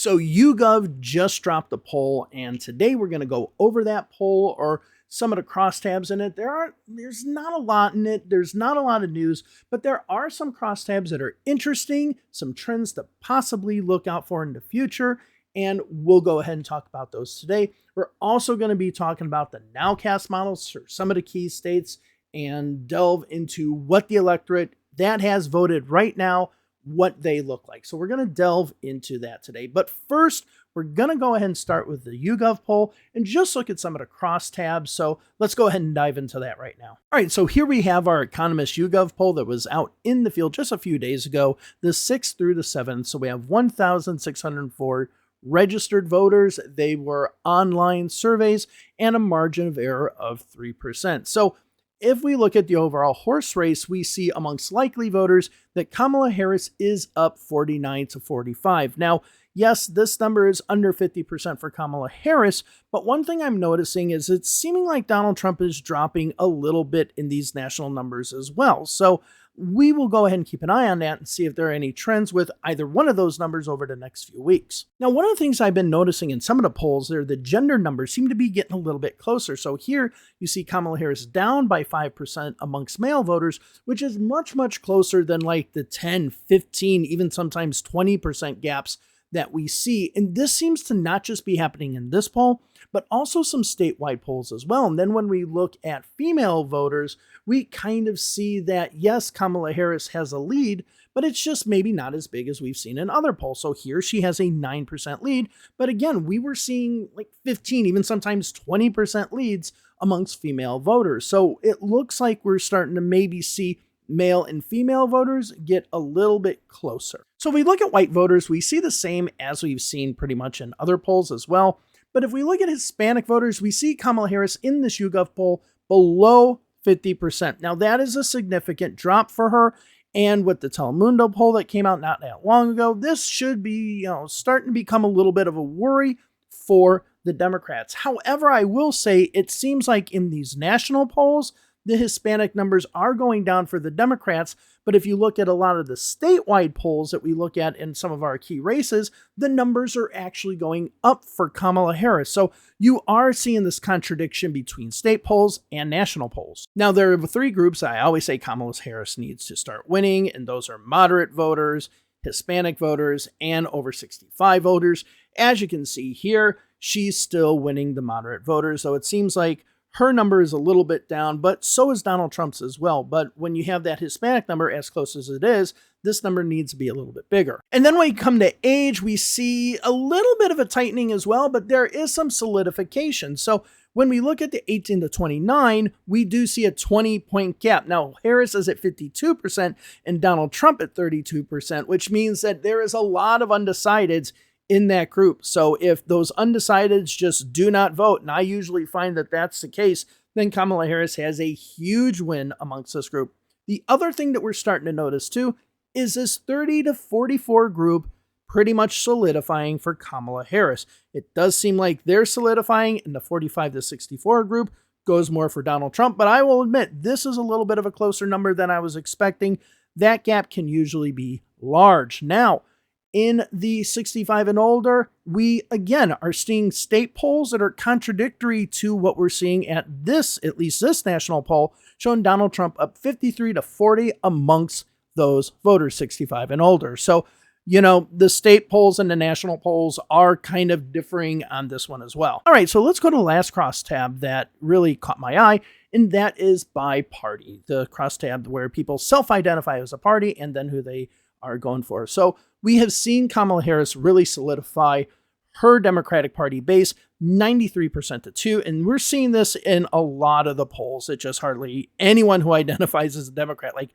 So YuGov just dropped the poll, and today we're going to go over that poll or some of the crosstabs in it. There's not a lot in it. There's not a lot of news, but there are some crosstabs that are interesting, some trends to possibly look out for in the future, and we'll go ahead and talk about those today. We're also going to be talking about the nowcast models for some of the key states and delve into what the electorate that has voted right now, what they look like. So we're going to delve into that today. But first, we're going to go ahead and start with the YuGov poll and just look at some of the crosstabs. So let's go ahead and dive into that right now. All right, so here we have our economist YuGov poll that was out in the field just a few days ago, the 6th through the 7th. So we have 1,604 registered voters. They were online surveys and a margin of error of 3%. So if we look at the overall horse race, we see amongst likely voters that Kamala Harris is up 49 to 45. Now, yes, this number is under 50% for Kamala Harris, but one thing I'm noticing is it's seeming like Donald Trump is dropping a little bit in these national numbers as well. So we will go ahead and keep an eye on that and see if there are any trends with either one of those numbers over the next few weeks. Now, one of the things I've been noticing in some of the polls there, the gender numbers seem to be getting a little bit closer. So here you see Kamala Harris down by 5% amongst male voters, which is much, much closer than like the 10, 15, even sometimes 20% gaps that we see. And this seems to not just be happening in this poll, but also some statewide polls as well. And then when we look at female voters, we kind of see that, yes, Kamala Harris has a lead, but it's just maybe not as big as we've seen in other polls. So here she has a 9% lead. But again, we were seeing like 15, even sometimes 20% leads amongst female voters. So it looks like we're starting to maybe see male and female voters get a little bit closer. So if we look at white voters, we see the same as we've seen pretty much in other polls as well. But if we look at Hispanic voters, we see Kamala Harris in this YuGov poll below 50%. Now that is a significant drop for her. And with the Telemundo poll that came out not that long ago, this should be, starting to become a little bit of a worry for the Democrats. However, I will say it seems like in these national polls, the Hispanic numbers are going down for the Democrats. But if you look at a lot of the statewide polls that we look at in some of our key races, the numbers are actually going up for Kamala Harris. So you are seeing this contradiction between state polls and national polls. Now, there are three groups I always say Kamala Harris needs to start winning, and those are moderate voters, Hispanic voters, and over 65 voters. As you can see here, she's still winning the moderate voters. So it seems like her number is a little bit down, but so is Donald Trump's as well. But when you have that Hispanic number as close as it is, this number needs to be a little bit bigger. And then when we come to age, we see a little bit of a tightening as well, but there is some solidification. So when we look at the 18 to 29, we do see a 20-point gap. Now, Harris is at 52% and Donald Trump at 32%, which means that there is a lot of undecideds in that group. So if those undecideds just do not vote, and I usually find that that's the case, then Kamala Harris has a huge win amongst this group. The other thing that we're starting to notice too is this 30 to 44 group pretty much solidifying for Kamala Harris. It does seem like they're solidifying, and the 45 to 64 group goes more for Donald Trump. But I will admit, this is a little bit of a closer number than I was expecting. That gap can usually be large. Now, in the 65 and older, we again are seeing state polls that are contradictory to what we're seeing at least this national poll, showing Donald Trump up 53 to 40 amongst those voters 65 and older. So, the state polls and the national polls are kind of differing on this one as well. All right, so let's go to the last crosstab that really caught my eye, and that is by party. The crosstab where people self-identify as a party and then who they are going for. So we have seen Kamala Harris really solidify her Democratic Party base, 93% to 2. And we're seeing this in a lot of the polls. It's just hardly anyone who identifies as a Democrat, like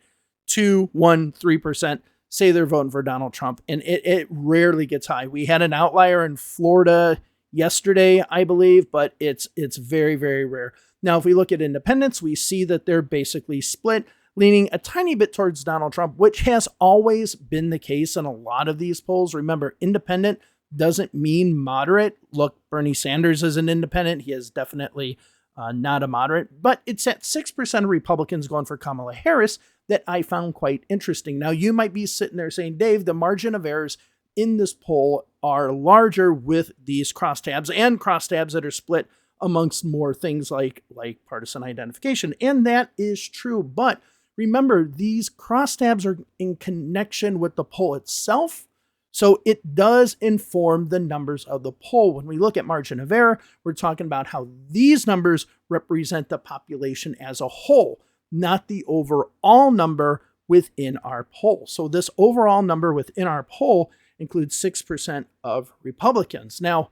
2, 1, 3%, say they're voting for Donald Trump. And it rarely gets high. We had an outlier in Florida yesterday, I believe, but it's very, very rare. Now, if we look at independents, we see that they're basically split, leaning a tiny bit towards Donald Trump, which has always been the case in a lot of these polls. Remember, independent doesn't mean moderate. Look, Bernie Sanders is an independent. He is definitely not a moderate, but it's at 6% of Republicans going for Kamala Harris that I found quite interesting. Now, you might be sitting there saying, Dave, the margin of errors in this poll are larger with these crosstabs and crosstabs that are split amongst more things like partisan identification. And that is true. But remember, these crosstabs are in connection with the poll itself. So it does inform the numbers of the poll. When we look at margin of error, we're talking about how these numbers represent the population as a whole, not the overall number within our poll. So this overall number within our poll includes 6% of Republicans. Now,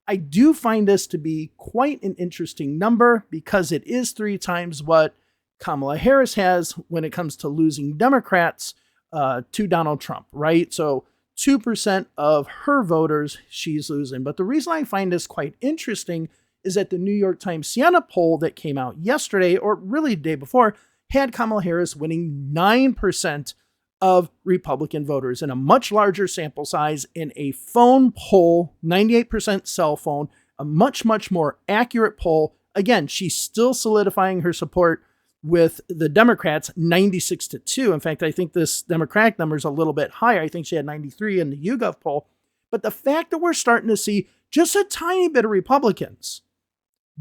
I do find this to be quite an interesting number because it is 3 times what Kamala Harris has when it comes to losing Democrats to Donald Trump, right? So 2% of her voters she's losing. But the reason I find this quite interesting is that the New York Times Siena poll that came out yesterday, or really the day before, had Kamala Harris winning 9% of Republican voters in a much larger sample size in a phone poll, 98% cell phone, a much, much more accurate poll. Again, she's still solidifying her support with the Democrats, 96-2. In fact, I think this Democratic number is a little bit higher. I think she had 93 in the YuGov poll. But the fact that we're starting to see just a tiny bit of Republicans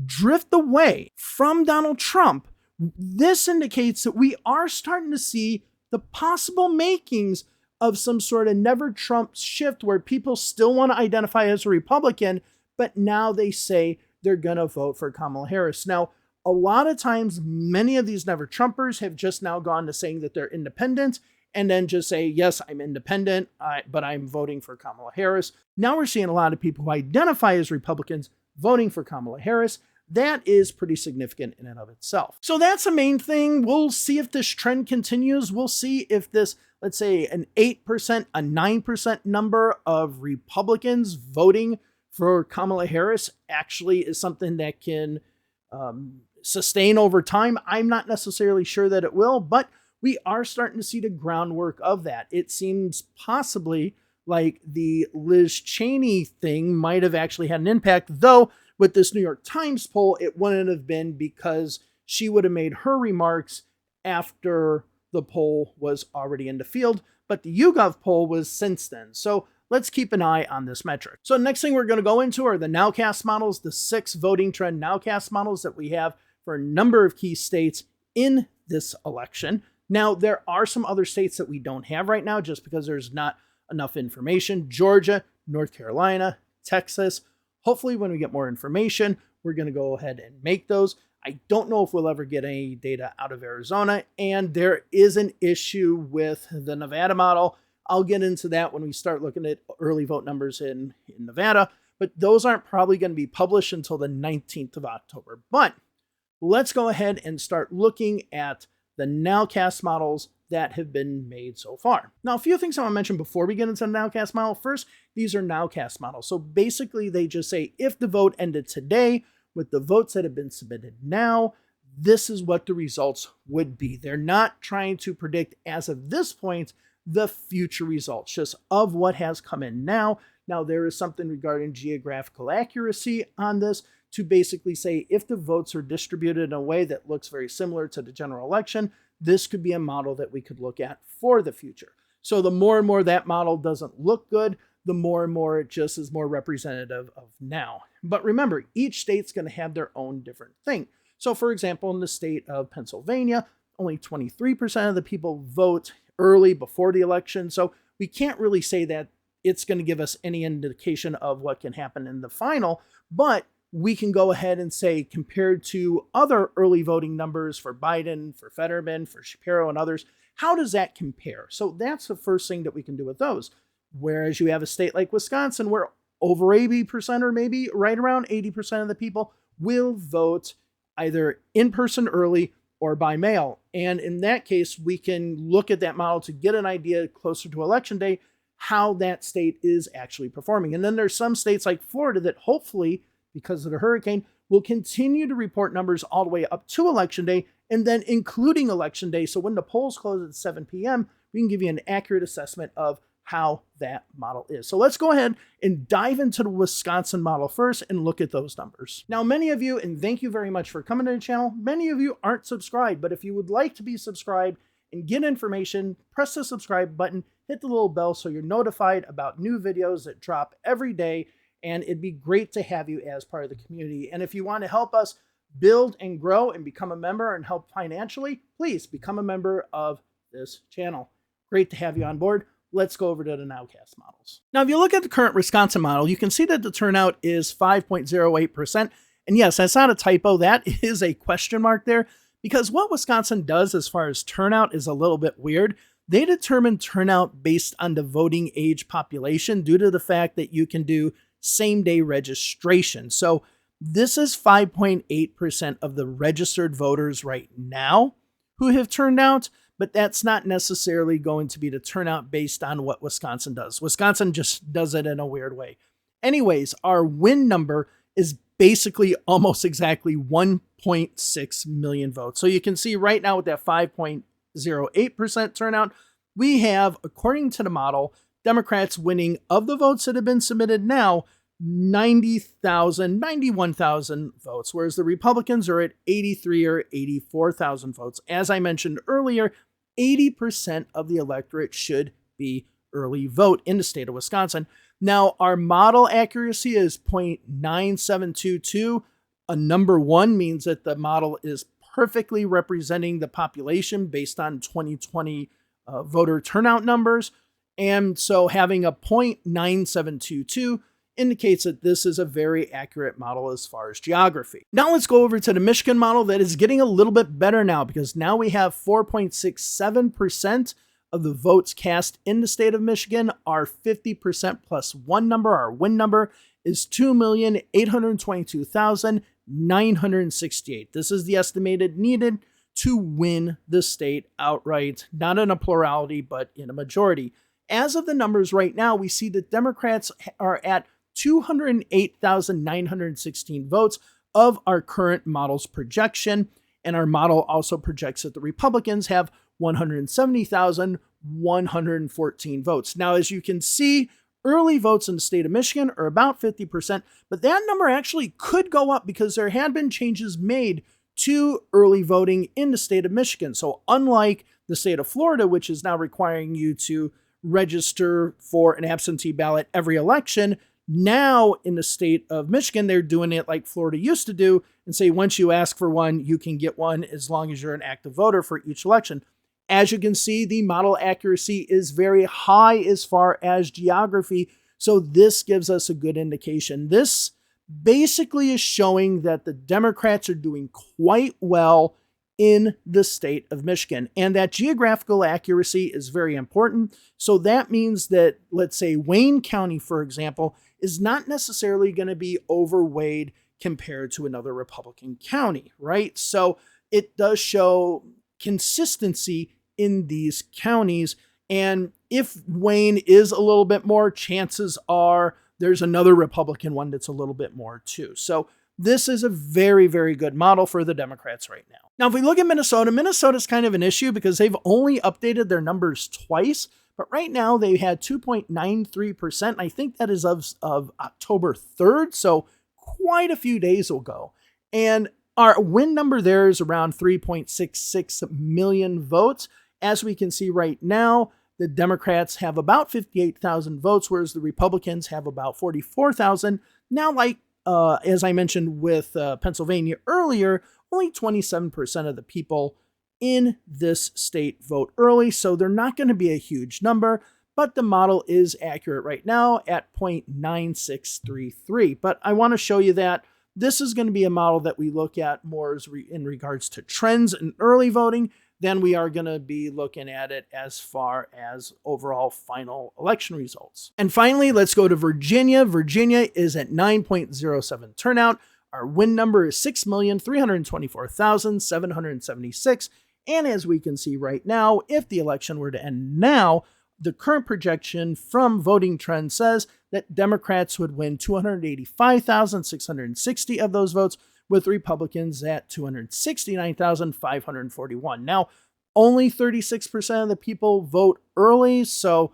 drift away from Donald Trump, this indicates that we are starting to see the possible makings of some sort of never Trump shift where people still want to identify as a Republican, but now they say they're going to vote for Kamala Harris. Now, a lot of times, many of these never Trumpers have just now gone to saying that they're independent and then just say, yes, I'm independent, but I'm voting for Kamala Harris. Now we're seeing a lot of people who identify as Republicans voting for Kamala Harris. That is pretty significant in and of itself. So that's the main thing. We'll see if this trend continues. We'll see if this, let's say, an 8%, a 9% number of Republicans voting for Kamala Harris actually is something that can sustain over time. I'm not necessarily sure that it will, but we are starting to see the groundwork of that. It seems possibly like the Liz Cheney thing might have actually had an impact, though with this New York Times poll, it wouldn't have been because she would have made her remarks after the poll was already in the field, but the YuGov poll was since then. So let's keep an eye on this metric. So next thing we're going to go into are the nowcast models, the 6 voting trend nowcast models that we have for a number of key states in this election. Now, there are some other states that we don't have right now just because there's not enough information. Georgia, North Carolina, Texas. Hopefully, when we get more information, we're going to go ahead and make those. I don't know if we'll ever get any data out of Arizona, and there is an issue with the Nevada model. I'll get into that when we start looking at early vote numbers in Nevada, but those aren't probably going to be published until the 19th of October. But let's go ahead and start looking at the nowcast models that have been made so far. Now, a few things I want to mention before we get into the nowcast model. First, these are nowcast models. So basically, they just say if the vote ended today with the votes that have been submitted now, this is what the results would be. They're not trying to predict, as of this point, the future results, just of what has come in now. Now, there is something regarding geographical accuracy on this to basically say if the votes are distributed in a way that looks very similar to the general election, this could be a model that we could look at for the future. So the more and more that model doesn't look good, the more and more it just is more representative of now. But remember, each state's going to have their own different thing. So for example, in the state of Pennsylvania, only 23% of the people vote early before the election. So we can't really say that it's going to give us any indication of what can happen in the final, but we can go ahead and say, compared to other early voting numbers for Biden, for Fetterman, for Shapiro, and others, how does that compare? So that's the first thing that we can do with those. Whereas you have a state like Wisconsin where over 80% or maybe right around 80% of the people will vote either in person early or by mail. And in that case, we can look at that model to get an idea closer to election day how that state is actually performing. And then there's some states like Florida that hopefully, because of the hurricane, will continue to report numbers all the way up to election day and then including election day. So when the polls close at 7 p.m., we can give you an accurate assessment of how that model is. So let's go ahead and dive into the Wisconsin model first and look at those numbers. Now, many of you, and thank you very much for coming to the channel, many of you aren't subscribed, but if you would like to be subscribed and get information, press the subscribe button, hit the little bell so you're notified about new videos that drop every day. And it'd be great to have you as part of the community. And if you want to help us build and grow and become a member and help financially, please become a member of this channel. Great to have you on board. Let's go over to the nowcast models. Now, if you look at the current Wisconsin model, you can see that the turnout is 5.08%. And yes, that's not a typo. That is a question mark there, because what Wisconsin does as far as turnout is a little bit weird. They determine turnout based on the voting age population due to the fact that you can do same-day registration. So this is 5.8% of the registered voters right now who have turned out, but that's not necessarily going to be the turnout based on what Wisconsin does. Wisconsin just does it in a weird way. Anyways, our win number is basically almost exactly 1.6 million votes. So you can see right now with that 5.08% turnout, we have, according to the model, Democrats winning, of the votes that have been submitted now, 91,000 votes, whereas the Republicans are at 83 or 84,000 votes. As I mentioned earlier, 80% of the electorate should be early vote in the state of Wisconsin. Now, our model accuracy is 0.9722. A number one means that the model is perfectly representing the population based on 2020 voter turnout numbers. And so having a 0.9722 indicates that this is a very accurate model as far as geography. Now let's go over to the Michigan model that is getting a little bit better now, because now we have 4.67% of the votes cast in the state of Michigan are 50% plus one number. Our win number is 2,822,968. This is the estimated needed to win the state outright, not in a plurality, but in a majority. As of the numbers right now, we see that Democrats are at 208,916 votes of our current model's projection. And our model also projects that the Republicans have 170,114 votes. Now, as you can see, early votes in the state of Michigan are about 50%, but that number actually could go up because there had been changes made to early voting in the state of Michigan. So unlike the state of Florida, which is now requiring you to register for an absentee ballot every election, now in the state of Michigan, they're doing it like Florida used to do and say, once you ask for one, you can get one as long as you're an active voter for each election. As you can see, the model accuracy is very high as far as geography. So this gives us a good indication. This basically is showing that the Democrats are doing quite well in the state of Michigan. And that geographical accuracy is very important. So that means that, let's say, Wayne County, for example, is not necessarily going to be overweighed compared to another Republican county, right? So it does show consistency in these counties. And if Wayne is a little bit more, chances are there's another Republican one that's a little bit more too. So this is a very, very good model for the Democrats right now. Now, if we look at Minnesota, Minnesota's kind of an issue because they've only updated their numbers twice. But right now they had 2.93%. I think that is of October 3rd. So quite a few days ago. And our win number there is around 3.66 million votes. As we can see right now, the Democrats have about 58,000 votes, whereas the Republicans have about 44,000. Now, like as I mentioned with Pennsylvania earlier, only 27% of the people in this state vote early, so they're not going to be a huge number, but the model is accurate right now at 0.9633. But I want to show you that this is going to be a model that we look at more in regards to trends in early voting than we are going to be looking at it as far as overall final election results. And finally, let's go to Virginia. Virginia is at 9.07 turnout. Our win number is 6,324,776. And as we can see right now, if the election were to end now, the current projection from Voting Trends says that Democrats would win 285,660 of those votes, with Republicans at 269,541. Now, only 36% of the people vote early, so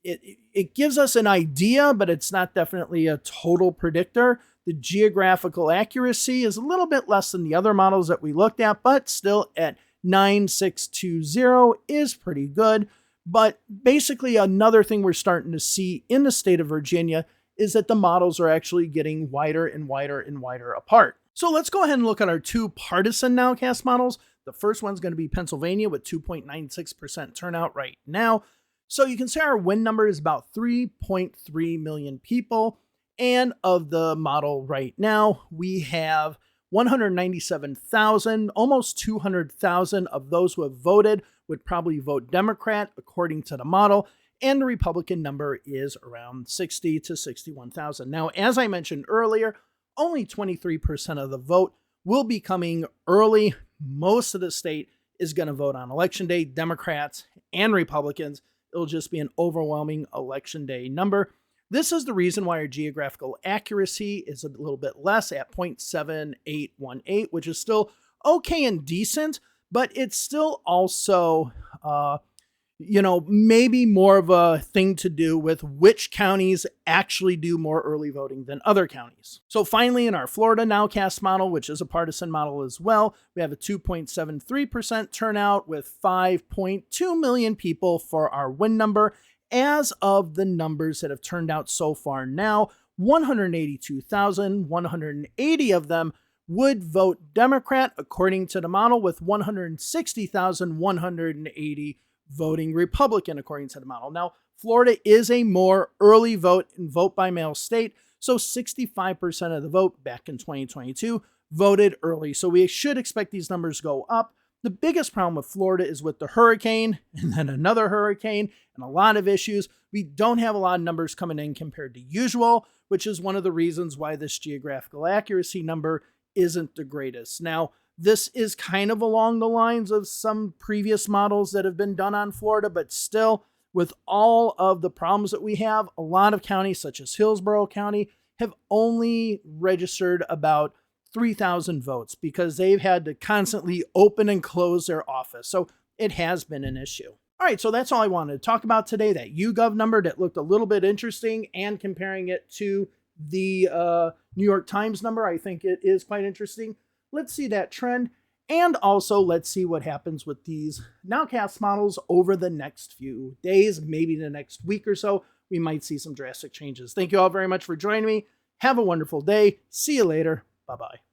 it gives us an idea, but it's not definitely a total predictor. The geographical accuracy is a little bit less than the other models that we looked at, but still at 9620 is pretty good. But basically, another thing we're starting to see in the state of Virginia is that the models are actually getting wider and wider and wider apart. So let's go ahead and look at our two partisan nowcast models. The first one's going to be Pennsylvania with 2.96% turnout right now. So you can say our win number is about 3.3 million people. And of the model right now, we have 197,000, almost 200,000 of those who have voted would probably vote Democrat according to the model. And the Republican number is around 60 to 61,000. Now, as I mentioned earlier, only 23% of the vote will be coming early. Most of the state is going to vote on election day, Democrats and Republicans. It'll just be an overwhelming election day number. This is the reason why our geographical accuracy is a little bit less at 0.7818, which is still okay and decent, but it's still also, maybe more of a thing to do with which counties actually do more early voting than other counties. So finally, in our Florida nowcast model, which is a partisan model as well, we have a 2.73% turnout with 5.2 million people for our win number. As of the numbers that have turned out so far now, 182,180 of them would vote Democrat according to the model, with 160,180 voting Republican according to the model. Now, Florida is a more early vote and vote by mail state, so 65% of the vote back in 2022 voted early. So we should expect these numbers to go up. The biggest problem with Florida is with the hurricane and then another hurricane and a lot of issues. We don't have a lot of numbers coming in compared to usual, which is one of the reasons why this geographical accuracy number isn't the greatest. Now, this is kind of along the lines of some previous models that have been done on Florida, but still, with all of the problems that we have, a lot of counties such as Hillsborough County have only registered about 3,000 votes because they've had to constantly open and close their office. So it has been an issue. All right, so that's all I wanted to talk about today, that YuGov number that looked a little bit interesting, and comparing it to the New York Times number. I think it is quite interesting. Let's see that trend. And also, let's see what happens with these nowcast models over the next few days, maybe the next week or so. We might see some drastic changes. Thank you all very much for joining me. Have a wonderful day. See you later. Bye-bye.